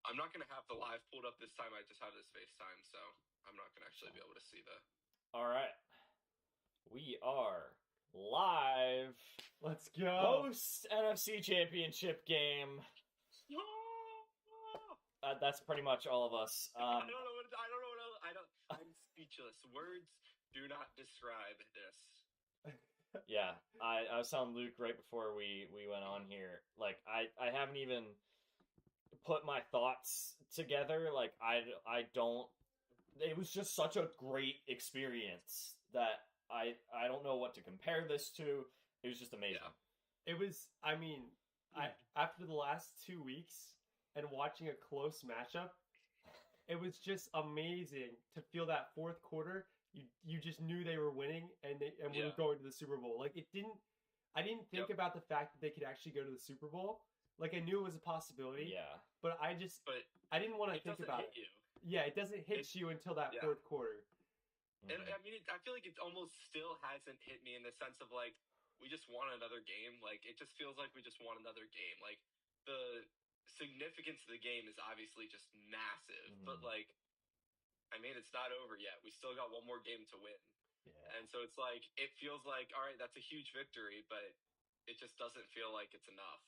I'm not going to have the live pulled up this time. I just have this FaceTime, so I'm not going to actually be able to see the... All right. We are live. Let's go. Post NFC Championship game. That's pretty much all of us. I don't know what else. I'm speechless. Words do not describe this. Yeah, I was telling Luke right before we went on here. Like, I haven't even put my thoughts together. Like, I don't. It was just such a great experience that I don't know what to compare this to. It was just amazing. Yeah. It was. I mean, after the last 2 weeks and watching a close matchup, it was just amazing to feel that fourth quarter. You just knew they were winning and we were going to the Super Bowl. Like, I didn't think about the fact that they could actually go to the Super Bowl. Like, I knew it was a possibility. Yeah. But I didn't want to think about it. Yeah, it doesn't hit you until that fourth quarter. And I mean, I feel like it almost still hasn't hit me in the sense of, like, we just won another game. Like, it just feels like we just won another game. Like, the significance of the game is obviously just massive. But, like, I mean, it's not over yet. We still got one more game to win. Yeah. And so it's like, it feels like, all right, that's a huge victory, but it just doesn't feel like it's enough.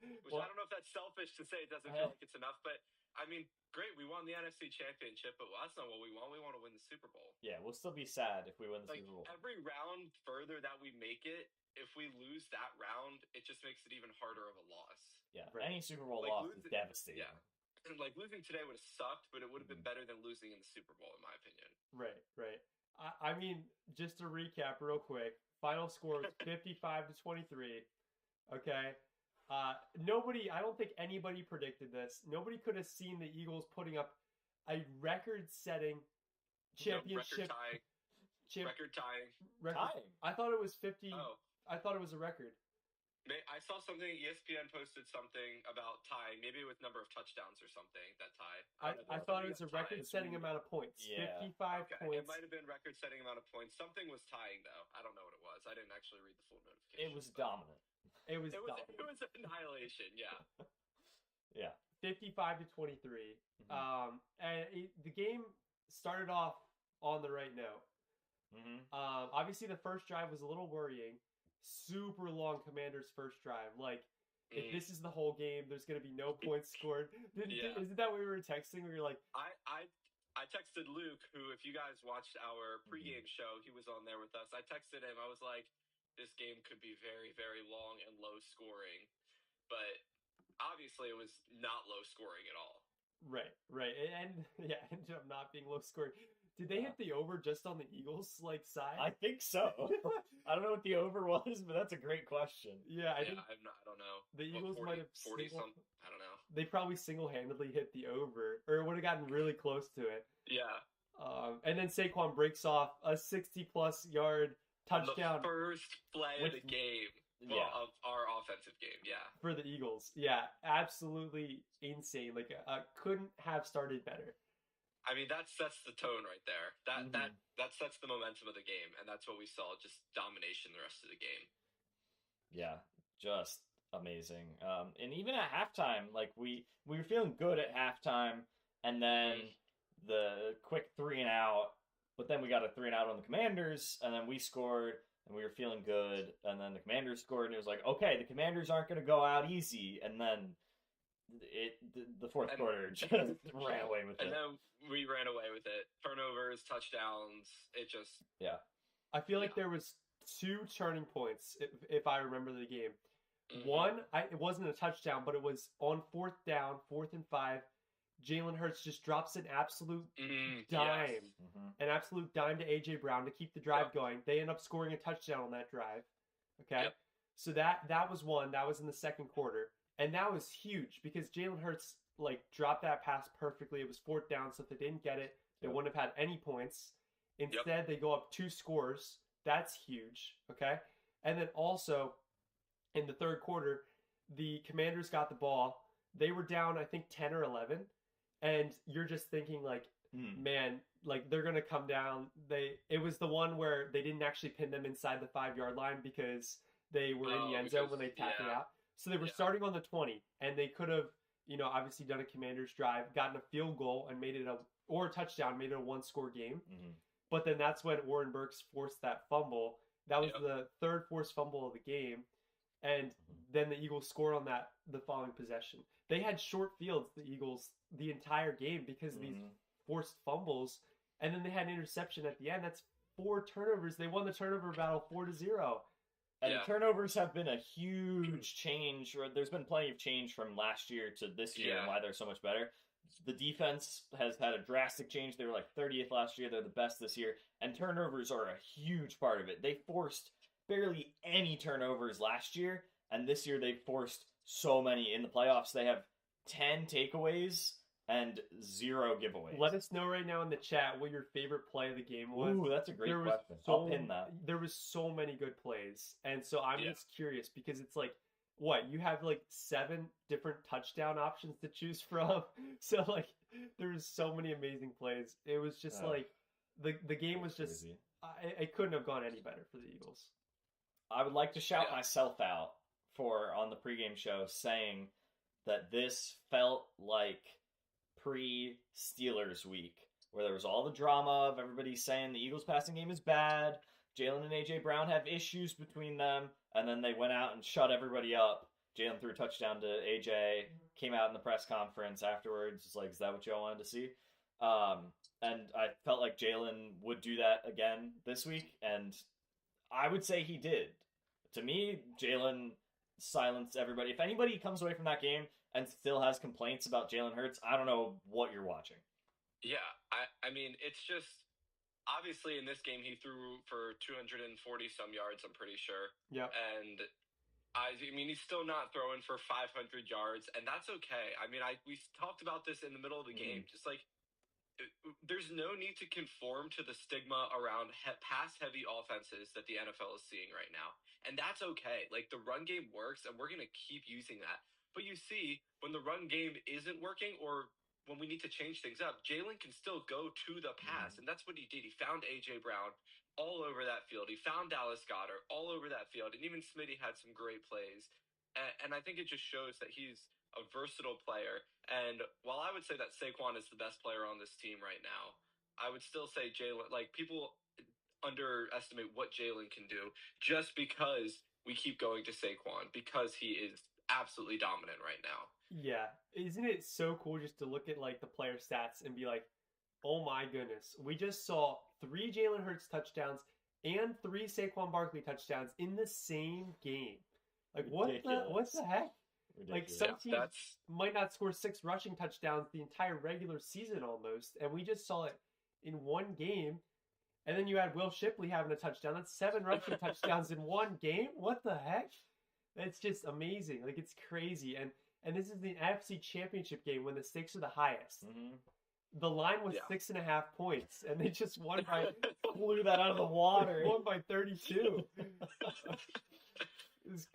Which I don't know if that's selfish to say it doesn't feel like it's enough, but I mean, great, we won the NFC Championship, but that's not what we want. We want to win the Super Bowl. Yeah, we'll still be sad if we win the Super Bowl. Every round further that we make it, if we lose that round, it just makes it even harder of a loss. Yeah, any Super Bowl loss is devastating. Yeah. And, like, losing today would have sucked, but it would have been better than losing in the Super Bowl, in my opinion. Right. I mean, just to recap real quick, final score was 55-23. Okay. I don't think anybody predicted this. Nobody could have seen the Eagles putting up a record-setting championship. Record tying. I thought it was 50. Oh. I thought it was a record. I saw something, ESPN posted something about tying, maybe with number of touchdowns or something, that tie. I thought it was a record-setting amount of points. Yeah. 55 points. It might have been record-setting amount of points. Something was tying, though. I don't know what it was. I didn't actually read the full notification. It was dominant. It was annihilation, yeah. Yeah. 55-23. And the game started off on the right note. Obviously, the first drive was a little worrying. Super long Commanders' first drive. Like, if this is the whole game, there's going to be no points scored. Isn't that what we were texting? We were like... I texted Luke, who, if you guys watched our pregame show, he was on there with us. I texted him. I was like, this game could be very, very long and low scoring. But obviously, it was not low scoring at all. Right. And it ended up not being low scoring. Did they hit the over just on the Eagles' side? I think so. I don't know what the over was, but that's a great question. Yeah, I don't know. The Eagles might have 40 something. I don't know. They probably single-handedly hit the over, or would have gotten really close to it. Yeah. And then Saquon breaks off a 60-plus yard touchdown. The first play of the game. Of our offensive game. Yeah. For the Eagles. Yeah, absolutely insane. Like, couldn't have started better. I mean, that sets the tone right there. That sets the momentum of the game, and that's what we saw, just domination the rest of the game. Yeah, just amazing. And even at halftime, like, we were feeling good at halftime, and then the quick 3-and-out, but then we got a 3-and-out on the Commanders, and then we scored, and we were feeling good, and then the Commanders scored, and it was like, okay, the Commanders aren't going to go out easy, and then the fourth quarter just ran away with it. And then we ran away with it. Turnovers, touchdowns, it just... Yeah. I feel like there was 2 turning points, if I remember the game. One, it wasn't a touchdown, but it was on 4th down, 4th and 5. Jalen Hurts just drops an absolute dime. An absolute dime to A.J. Brown to keep the drive going. They end up scoring a touchdown on that drive. Okay? Yep. So that was one. That was in the second quarter. And that was huge because Jalen Hurts dropped that pass perfectly. It was 4th down, so if they didn't get it, they wouldn't have had any points. Instead, they go up 2 scores. That's huge, okay? And then also, in the third quarter, the Commanders got the ball. They were down, I think, 10 or 11. And you're just thinking, man, they're going to come down. It was the one where they didn't actually pin them inside the 5-yard line because they were in the end zone when they tapped it out. So they were starting on the 20, and they could have obviously done a Commanders drive, gotten a field goal and made it or a touchdown, made it a 1-score game. Mm-hmm. But then that's when Warren Burks forced that fumble. That was Yep. the third forced fumble of the game. And then the Eagles scored on the following possession. They had short fields, the Eagles, the entire game because of these forced fumbles. And then they had an interception at the end. That's 4 turnovers. They won the turnover battle 4-0. And turnovers have been a huge change. Or there's been plenty of change from last year to this year and why they're so much better. The defense has had a drastic change. They were like 30th last year. They're the best this year. And turnovers are a huge part of it. They forced barely any turnovers last year. And this year they forced so many in the playoffs. They have 10 takeaways and 0 giveaways. Let us know right now in the chat what your favorite play of the game was. Ooh, that's a great question. I'll pin that. There was so many good plays. And so I'm just curious because it's like, what? You have like 7 different touchdown options to choose from. So like there's so many amazing plays. It was just like the game was just crazy. It couldn't have gone any better for the Eagles. I would like to shout myself out on the pregame show saying that this felt like pre-Steelers week, where there was all the drama of everybody saying the Eagles passing game is bad, Jalen and A.J. Brown have issues between them, and then they went out and shut everybody up. Jalen threw a touchdown to A.J., came out in the press conference afterwards, just like, is that what y'all wanted to see? And I felt like Jalen would do that again this week, and I would say he did. To me, Jalen silenced everybody. If anybody comes away from that game and still has complaints about Jalen Hurts, I don't know what you're watching. Yeah, I mean, it's just, obviously in this game he threw for 240 some yards, I'm pretty sure. Yeah. And I mean, he's still not throwing for 500 yards, and that's okay. I mean, we talked about this in the middle of the game. Just like, there's no need to conform to the stigma around pass-heavy offenses that the NFL is seeing right now. And that's okay. Like, the run game works, and we're going to keep using that. But you see, when the run game isn't working, or when we need to change things up, Jalen can still go to the pass, and that's what he did. He found A.J. Brown all over that field. He found Dallas Goedert all over that field, and even Smitty had some great plays. And I think it just shows that he's a versatile player. And while I would say that Saquon is the best player on this team right now, I would still say Jalen, like, people underestimate what Jalen can do just because we keep going to Saquon, because he is absolutely dominant right now. Yeah. Isn't it so cool just to look at like the player stats and be like, oh my goodness, we just saw 3 Jalen Hurts touchdowns and 3 Saquon Barkley touchdowns in the same game. Like, what the heck? Ridiculous. Like, some teams might not score 6 rushing touchdowns the entire regular season almost, and we just saw it in one game. And then you had Will Shipley having a touchdown. That's 7 rushing touchdowns in one game. What the heck? It's just amazing. Like, it's crazy. And this is the NFC Championship game when the stakes are the highest. Mm-hmm. The line was 6.5 points, and they just won by blew that out of the water. Won by 32.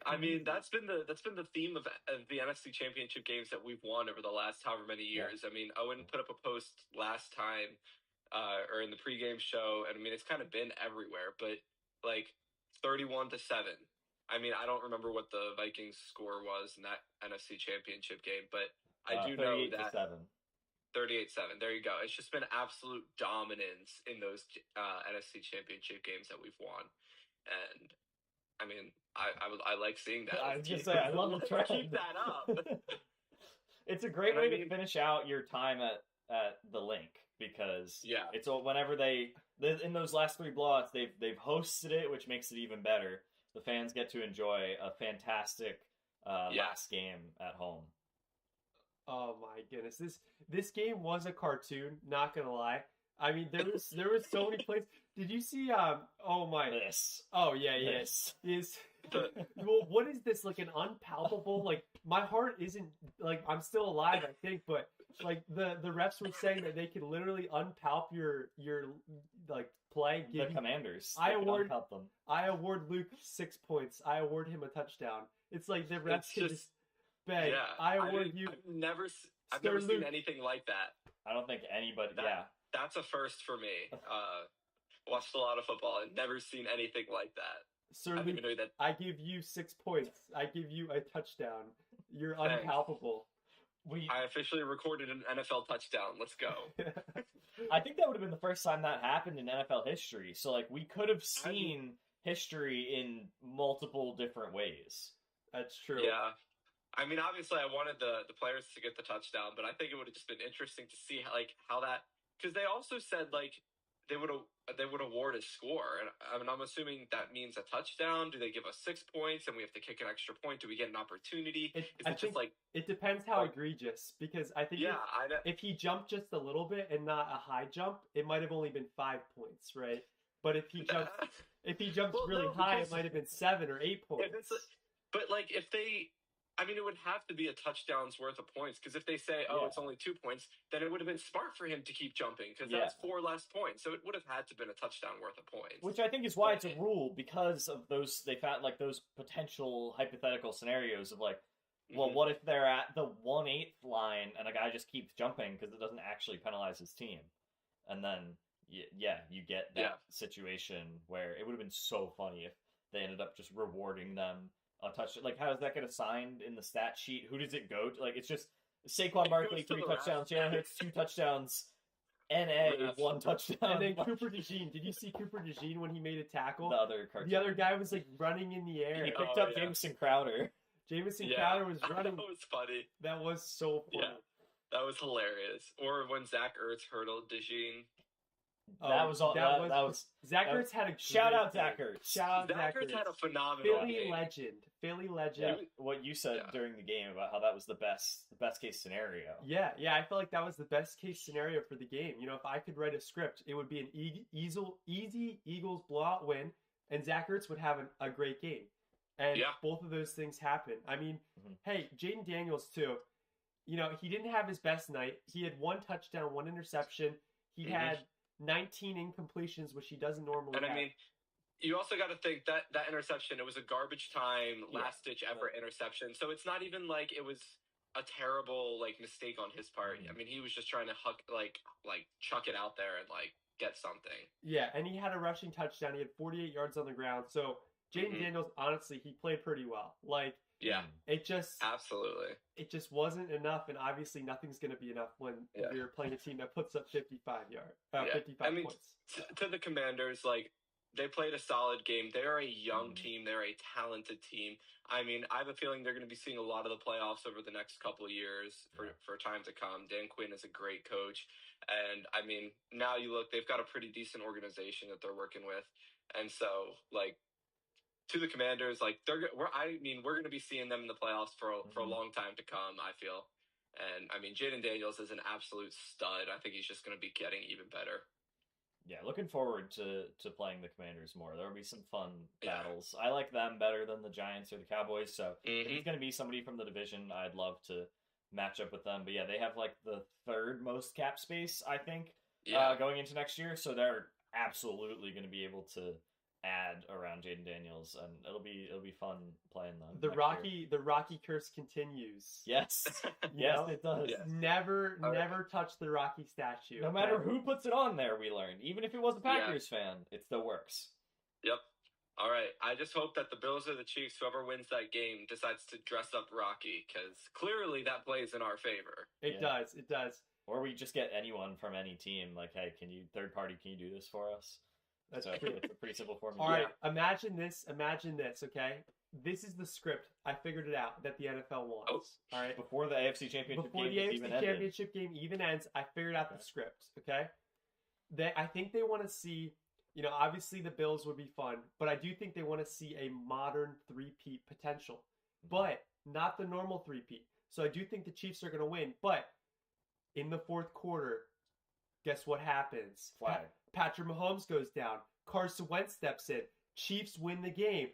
I mean, that's been the theme of the NFC Championship games that we've won over the last however many years. I mean, Owen put up a post last time, or in the pregame show, and I mean, it's kind of been everywhere, but like 31-7. I mean, I don't remember what the Vikings score was in that NFC Championship game, but I do know that 38-7. There you go. It's just been absolute dominance in those NFC Championship games that we've won, and I mean, I like seeing that. I was just saying, I love the trend. Keep that up. It's a great way to finish out your time at the link, because it's whenever they in those last 3 blowouts they've hosted it, which makes it even better. The fans get to enjoy a fantastic last game at home. Oh my goodness, this game was a cartoon. Not gonna lie. I mean, there was so many plays. Did you see? This. Oh yeah. Well, what is this? Like an unpalpable? Like, my heart isn't like, I'm still alive, I think, but like the refs were saying that they could literally unpalp your like play. The Commanders. I award Luke 6 points. I award him a touchdown. It's like the refs can just beg. Yeah, I award you. I've never seen anything like that. I don't think anybody. That's a first for me. Watched a lot of football and never seen anything like that. Sir Luke, I give you 6 points. I give you a touchdown. You're unpalpable. I officially recorded an NFL touchdown. Let's go. I think that would have been the first time that happened in NFL history. So, like, we could have seen history in multiple different ways. That's true. Yeah. I mean, obviously, I wanted the players to get the touchdown, but I think it would have just been interesting to see how that, because they also said they would award a score, and I mean, I'm assuming that means a touchdown. Do they give us 6 points, and we have to kick an extra point? Do we get an opportunity? It depends how egregious, because I think if he jumped just a little bit and not a high jump, it might have only been 5 points, right? But if he jumps really high, it might have been 7 or 8 points. It would have to be a touchdown's worth of points, because if they say, it's only 2 points, then it would have been smart for him to keep jumping, because that's 4 less points. So it would have had to been a touchdown worth of points. Which I think is why it's a rule, because of those, they found those potential hypothetical scenarios of well, what if they're at the 1/8 line and a guy just keeps jumping because it doesn't actually penalize his team? And then, you get that situation where it would have been so funny if they ended up just rewarding them a touchdown. How does that get assigned in the stat sheet? Who does it go to? It's just Saquon Barkley 3 touchdowns, Jalen Hurts 2 touchdowns, NA 1 touchdown, and then Cooper DeJean. Did you see Cooper DeJean when he made a tackle? The other guy was running in the air. He picked up Jamison Crowder. Crowder was running. That was funny. That was so funny. Yeah, that was hilarious. Or when Zach Ertz hurdled DeJean. That was Zach Ertz had a shout out Zach Ertz. Zach Ertz had a phenomenal Philly legend. Yeah, what you said during the game about how that was the best case scenario. Yeah, I felt like that was the best case scenario for the game. If I could write a script, it would be an easy Eagles blowout win, and Zach Ertz would have a great game. And both of those things happen. I mean, hey, Jaden Daniels too. He didn't have his best night. He had 1 touchdown, 1 interception. He had 19 incompletions, which he doesn't normally have. I mean, you also got to think that interception, it was a garbage time, last-ditch effort interception. So it's not even like it was a terrible mistake on his part. I mean, he was just trying to chuck it out there and get something. Yeah, and he had a rushing touchdown. He had 48 yards on the ground. So Jaden Daniels, honestly, he played pretty well. It just wasn't enough, and obviously nothing's going to be enough when you're playing a team that puts up 55 points. To the Commanders, they played a solid game. They're a young team. They're a talented team. I mean, I have a feeling they're going to be seeing a lot of the playoffs over the next couple of years for time to come. Dan Quinn is a great coach, and I mean, now you look, they've got a pretty decent organization that they're working with, and so to the Commanders, we're going to be seeing them in the playoffs for a long time to come, I feel. And, I mean, Jaden Daniels is an absolute stud. I think he's just going to be getting even better. Yeah, looking forward to playing the Commanders more. There will be some fun battles. I like them better than the Giants or the Cowboys, so if it's going to be somebody from the division, I'd love to match up with them. But, yeah, they have, the 3rd most cap space, I think, going into next year, so they're absolutely going to be able to add around Jaden Daniels, and it'll be fun playing them. The Rocky curse continues. Yes, it does. Yes. Never touch the Rocky statue. No matter who puts it on there, we learned. Even if it was a Packers fan, it still works. Yep. All right. I just hope that the Bills or the Chiefs, whoever wins that game, decides to dress up Rocky, because clearly that plays in our favor. It does. Or we just get anyone from any team. Hey, third party, can you do this for us? That's true. It's a pretty simple formula. All right, imagine this, okay? This is the script. I figured it out that the NFL wants. All right? Before the AFC Championship game even ends, I figured out the script, okay? I think they want to see, obviously the Bills would be fun, but I do think they want to see a modern three-peat potential, but not the normal three-peat. So I do think the Chiefs are going to win, but in the 4th quarter, guess what happens? Flag. Patrick Mahomes goes down. Carson Wentz steps in. Chiefs win the game.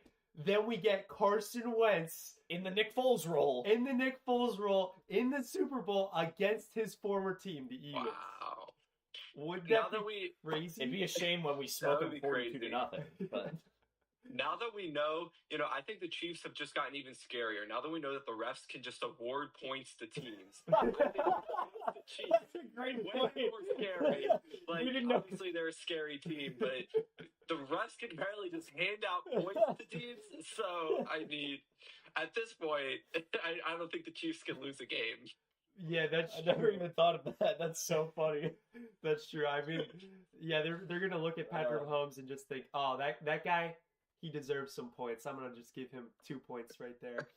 Then we get Carson Wentz in the Nick Foles role. In the Super Bowl against his former team, the Eagles. Wow. Would that be crazy? It'd be a shame when we smoke them 42-0. But now that we know, I think the Chiefs have just gotten even scarier. Now that we know that the refs can just award points to teams. I think the Chiefs, that's a great point. Way more scary. Obviously they're a scary team, but the refs can barely just hand out points to teams. So, I mean, at this point, I don't think the Chiefs can lose a game. Yeah, that's I never true. even thought of that. That's so funny. That's true. I mean, yeah, they're gonna look at Patrick Mahomes and just think, oh, that guy, he deserves some points. I'm gonna just give him 2 points right there.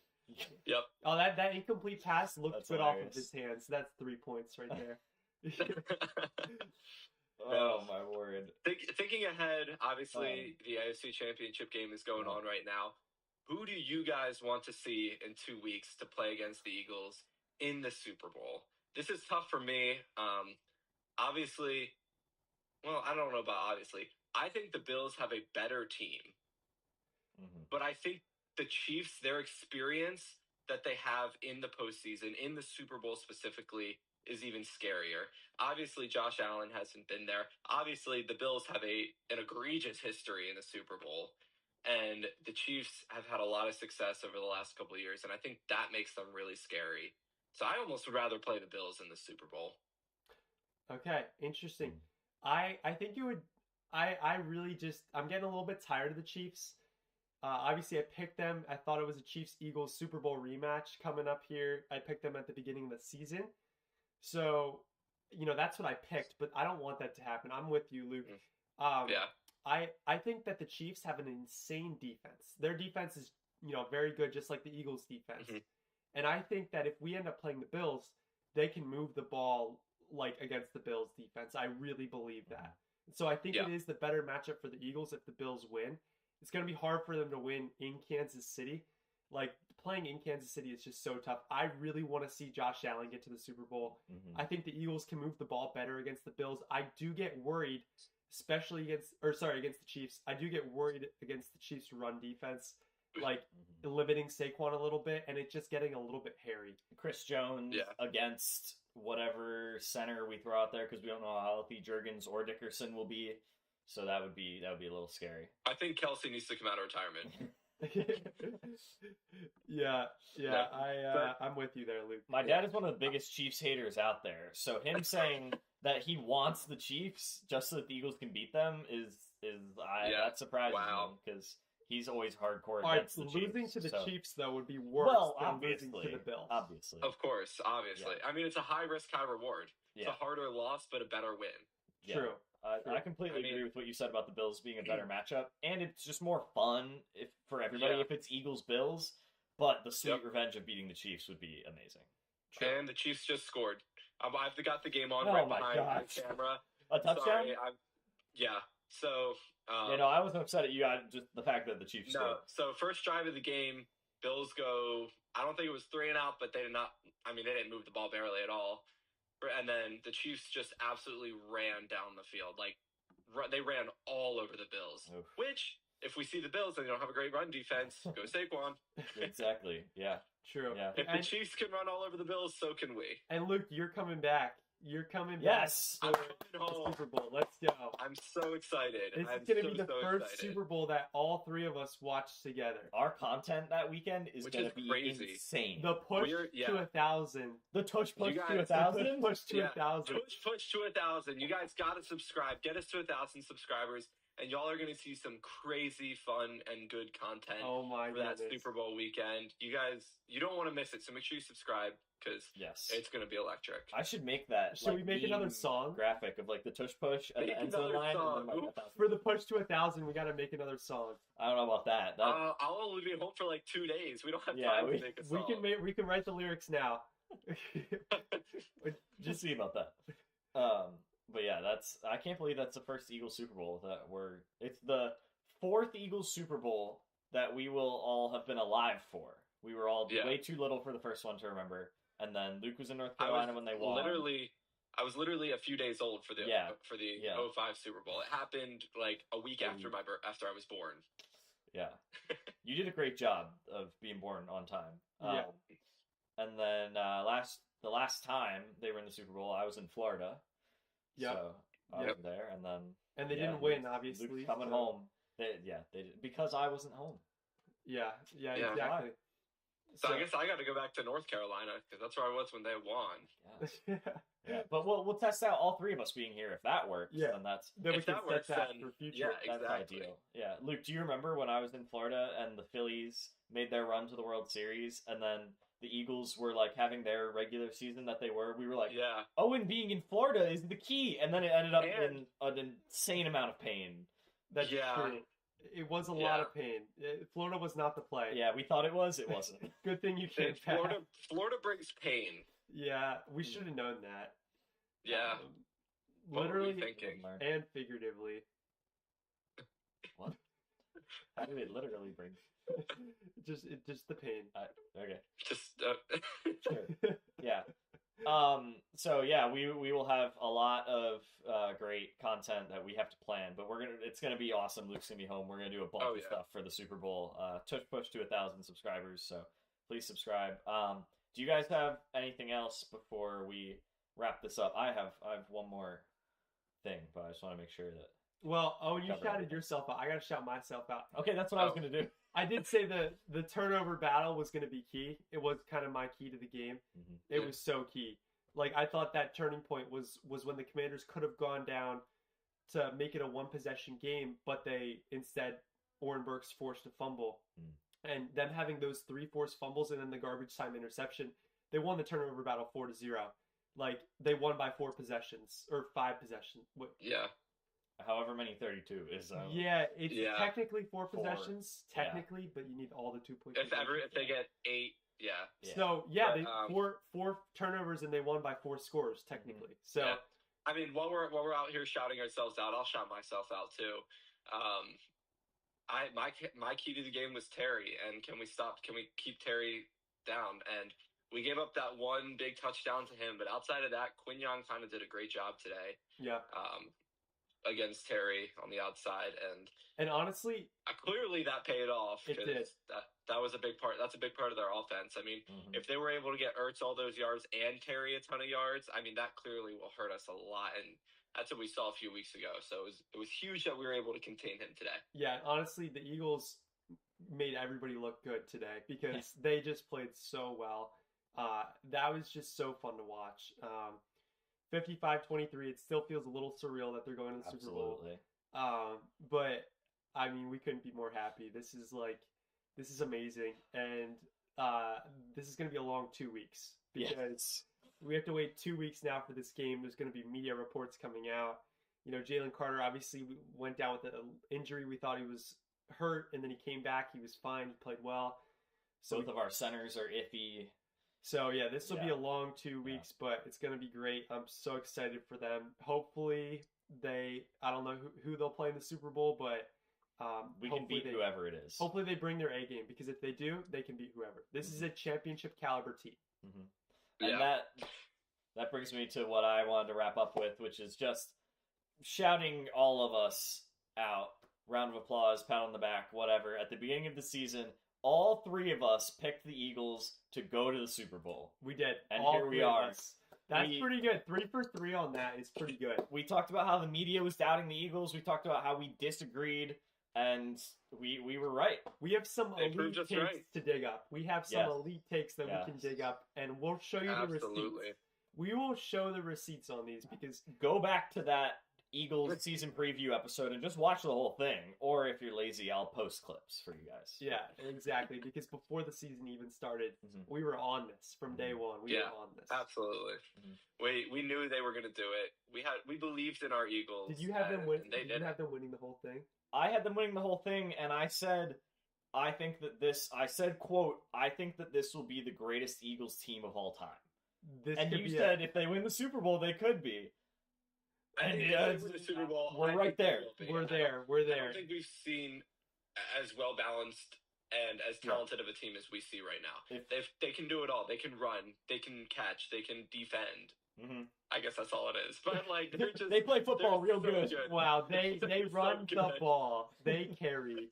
Yep. Oh, that incomplete pass looked That's good off of hilarious. his hands. That's 3 points right there. Oh my word. Thinking ahead, obviously the AFC Championship game is going on right now. Who do you guys want to see in 2 weeks to play against the Eagles in the Super Bowl? This is tough for me. Obviously, well, I don't know about obviously. I think the Bills have a better team. But I think the Chiefs, their experience that they have in the postseason, in the Super Bowl specifically, is even scarier. Obviously, Josh Allen hasn't been there. Obviously, the Bills have an egregious history in the Super Bowl. And the Chiefs have had a lot of success over the last couple of years. And I think that makes them really scary. So I almost would rather play the Bills in the Super Bowl. Okay, interesting. I think you would. I really just, I'm getting a little bit tired of the Chiefs. Obviously, I picked them. I thought it was a Chiefs-Eagles Super Bowl rematch coming up here. I picked them at the beginning of the season. So, that's what I picked, but I don't want that to happen. I'm with you, Luke. Yeah. I think that the Chiefs have an insane defense. Their defense is, very good, just like the Eagles' defense. And I think that if we end up playing the Bills, they can move the ball like against the Bills' defense. I really believe that. So I think it is the better matchup for the Eagles if the Bills win. It's going to be hard for them to win in Kansas City. Like, playing in Kansas City is just so tough. I really want to see Josh Allen get to the Super Bowl. I think the Eagles can move the ball better against the Bills. I do get worried, especially against the Chiefs. I do get worried against the Chiefs' run defense, like limiting Saquon a little bit, and it just getting a little bit hairy. Chris Jones against whatever center we throw out there, because we don't know how healthy Juergens or Dickerson will be. So that would be a little scary. I think Kelsey needs to come out of retirement. I'm with you there, Luke. My dad is one of the biggest Chiefs haters out there. So him saying that he wants the Chiefs just so that the Eagles can beat them that surprises me, because he's always hardcore against the Chiefs. Losing to the Chiefs, though, would be worse than losing to the Bills. Obviously. Of course, obviously. Yeah. I mean, it's a high risk, high reward. It's a harder loss, but a better win. Yeah. True. I completely agree with what you said about the Bills being a better matchup, and it's just more fun for everybody if it's Eagles-Bills, but the sweet revenge of beating the Chiefs would be amazing. True. And the Chiefs just scored. I've got the game on right behind the camera. A touchdown? Sorry, So... I wasn't upset at you. Just the fact that the Chiefs scored. So first drive of the game, Bills go... I don't think it was 3 and out, but they did not... I mean, they didn't move the ball barely at all. And then the Chiefs just absolutely ran down the field. Like, they ran all over the Bills. Oof. Which, if we see the Bills and they don't have a great run defense, go Saquon. Exactly. Yeah. True. Yeah. If the Chiefs can run all over the Bills, so can we. And Luke, you're coming back. You're coming back. Yes. I'm coming home. Super Bowl. Let's go. I'm so excited. This is going to be the first Super Bowl that all three of us watch together. Our content that weekend is going to be crazy. Insane. The push to 1,000. The tush push to 1,000? The push to 1,000. Push to 1,000. You guys got to subscribe. Get us to 1,000 subscribers. And y'all are going to see some crazy fun and good content for that Super Bowl weekend. You guys, you don't want to miss it. So make sure you subscribe, because it's going to be electric. I should make that. Should we make another song? Graphic of like the tush push and the end zone line. And then for the push to 1,000, we got to make another song. I don't know about that. I'll only be home for like 2 days. We don't have time to make a song. We can write the lyrics now. Just see about that. But yeah, I can't believe that's the first Eagles Super Bowl it's the 4th Eagles Super Bowl that we will all have been alive for. We were all way too little for the first one to remember, and then Luke was in North Carolina when they won. I was literally a few days old for the 05 Super Bowl. It happened like a week after I was born. Yeah, you did a great job of being born on time. And then the last time they were in the Super Bowl, I was in Florida. Yeah, so I was there, and they didn't win, obviously. Luke coming home, they did, because I wasn't home. Yeah, exactly. So I guess I got to go back to North Carolina, because that's where I was when they won. Yeah. But we'll test out all 3 of us being here. If that works, then we can set that for future. Yeah, exactly. That's ideal. Yeah, Luke, do you remember when I was in Florida and the Phillies made their run to the World Series, and then the Eagles were like having their regular season that they were, we were like, Yeah. Owen being in Florida is the key, and then it ended up And- in an insane amount of pain. That's Yeah. true. It was a lot of pain. Florida was not the play. Yeah, we thought it was. It wasn't. Good thing you came back. Florida brings pain. Yeah, we should have known that. Yeah. What were we Literally thinking? and figuratively. What? How did it literally bring? just the pain. Okay. Just Sure. Yeah. So yeah, we will have a lot of great content that we have to plan, but it's gonna be awesome. Luke's gonna be home. We're gonna do a bunch of stuff for the Super Bowl. Push to 1,000 subscribers, so please subscribe. Do you guys have anything else before we wrap this up? I have one more thing, but I just want to make sure that. Well, you Cover shouted everything. yourself out. I gotta shout myself out. Okay, that's what I was gonna do. I did say the turnover battle was going to be key. It was kind of my key to the game. Mm-hmm. It was so key. Like, I thought that turning point was when the Commanders could have gone down to make it a one-possession game, but they instead, Orenburg's forced a fumble. And them having those 3 forced fumbles and then the garbage time interception, they won the turnover battle 4-0. Like, they won by 4 possessions, or 5 possessions. Yeah. However many 32 is. It's technically 4 possessions, technically, but you need all the 2-point. If they get 8, yeah. So But, they four turnovers and they won by 4 scores technically. So I mean, while we're out here shouting ourselves out, I'll shout myself out too. My key to the game was Terry, and can we keep Terry down? And we gave up that one big touchdown to him, but outside of that, Quinyon kind of did a great job today. Yeah. Against Terry on the outside, and honestly, clearly that paid off. It did. That was a big part. That's a big part of their offense. I mean, if they were able to get Ertz all those yards and Terry a ton of yards, I mean, that clearly will hurt us a lot. And that's what we saw a few weeks ago. So it was huge that we were able to contain him today. Yeah, honestly, the Eagles made everybody look good today because they just played so well. That was just so fun to watch. 55-23, it still feels a little surreal that they're going to the Super Bowl. But I mean, we couldn't be more happy. This is amazing, and this is going to be a long 2 weeks because we have to wait 2 weeks now for this game. There's going to be media reports coming out. You know, Jalen Carter obviously went down with an injury. We thought he was hurt, and then he came back. He was fine. He played well. So both of our centers are iffy. So, yeah, this will be a long 2 weeks, but it's going to be great. I'm so excited for them. Hopefully, I don't know who they'll play in the Super Bowl, but we can beat whoever it is. Hopefully, they bring their A game, because if they do, they can beat whoever. This is a championship caliber team. And that brings me to what I wanted to wrap up with, which is just shouting all of us out. Round of applause, pat on the back, whatever. At the beginning of the season, all 3 of us picked the Eagles to go to the Super Bowl. We did. And here we are. That's pretty good. 3 for 3 on that is pretty good. We talked about how the media was doubting the Eagles. We talked about how we disagreed, and we were right. We have some elite takes to dig up. We have some elite takes that we can dig up, and we'll show you the receipts. We will show the receipts on these because go back to that Eagles season preview episode and just watch the whole thing. Or if you're lazy, I'll post clips for you guys. Yeah, exactly. Because before the season even started, we were on this from day one. We were on this. Absolutely. We knew they were going to do it. We believed in our Eagles. Did you have them win? Did you have them winning the whole thing? I had them winning the whole thing, and I said, I think that this will be the greatest Eagles team of all time. And you said if they win the Super Bowl, they could be. And the Super Bowl, we're right there. We're there. I don't think we've seen as well balanced and as talented of a team as we see right now. If they can do it all, they can run, they can catch, they can defend. I guess that's all it is. But like they play football real good. Wow, they run the ball. They carry.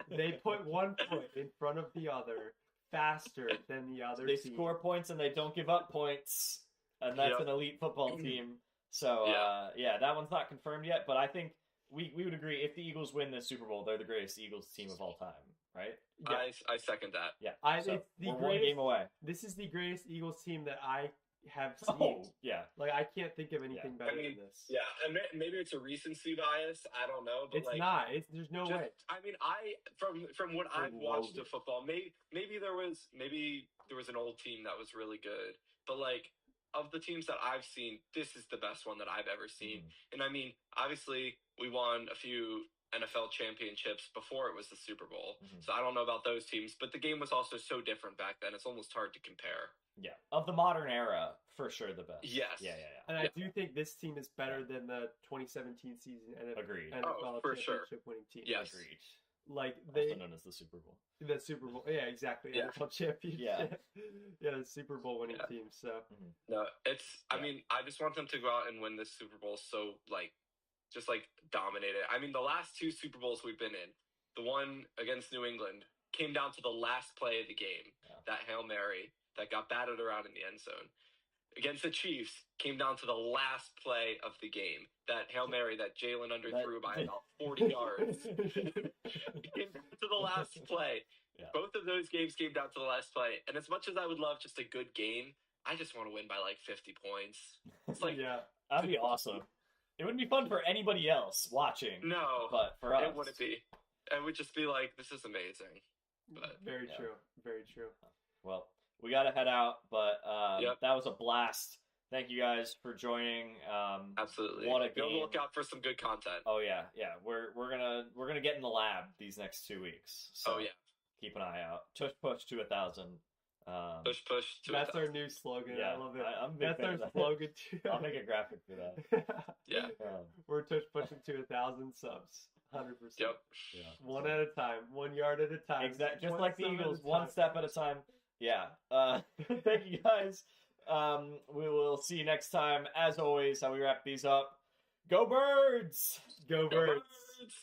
They put one foot in front of the other faster than the other They team. score points and they don't give up points. And that's an elite football team. So that one's not confirmed yet, but I think we would agree if the Eagles win the Super Bowl, they're the greatest Eagles team of all time, right? Yeah. I second that. Yeah. It's the we're greatest, one game away. This is the greatest Eagles team that I have seen. Oh, yeah. Like, I can't think of anything better than this. Yeah, and maybe it's a recency bias. I don't know. But it's not. There's no way. I mean, from what I've watched of football, maybe there was there was an old team that was really good. But like of the teams that I've seen, this is the best one that I've ever seen. And I mean, obviously, we won a few NFL championships before it was the Super Bowl. So I don't know about those teams, but the game was also so different back then. It's almost hard to compare. Yeah, of the modern era, for sure the best. Yes. Yeah. And I do think this team is better than the 2017 season Agreed. NFL for championship winning team. Yes. Agreed. Like Also known as the Super Bowl. The Super Bowl. Yeah, exactly. Yeah. NFL championship. Yeah, the Super Bowl winning team. So No, it's. I mean, I just want them to go out and win this Super Bowl. So just dominate it. I mean, the last two Super Bowls we've been in, the one against New England came down to the last play of the game. Yeah. That Hail Mary that got batted around in the end zone. Against the Chiefs, came down to the last play of the game. That Hail Mary that Jalen underthrew by about 40 yards. It came down to the last play. Yeah. Both of those games came down to the last play. And as much as I would love just a good game, I just want to win by 50 points. It's yeah, that'd be awesome. It wouldn't be fun for anybody else watching. No, but for us, it wouldn't be. It would just be this is amazing. But very true. Very true. Well, we got to head out, but that was a blast. Thank you guys for joining. Absolutely. What a Be on the game. lookout for some good content. Oh yeah. We're gonna get in the lab these next 2 weeks. So keep an eye out. Push to 1,000. Push to That's 1,000. our new slogan. Yeah, I love it. I'm a big That's fan our of that. slogan too. I'll make a graphic for that. Yeah. We're pushing to 1,000 subs. 100%. Yep. Yeah. One at a time. 1 yard at a time. Exactly. Just One like the step at a Eagles, one time. step at a time. Yeah. Thank you guys. We will see you next time. As always, how we wrap these up. Go Birds! Go Go Birds! Birds!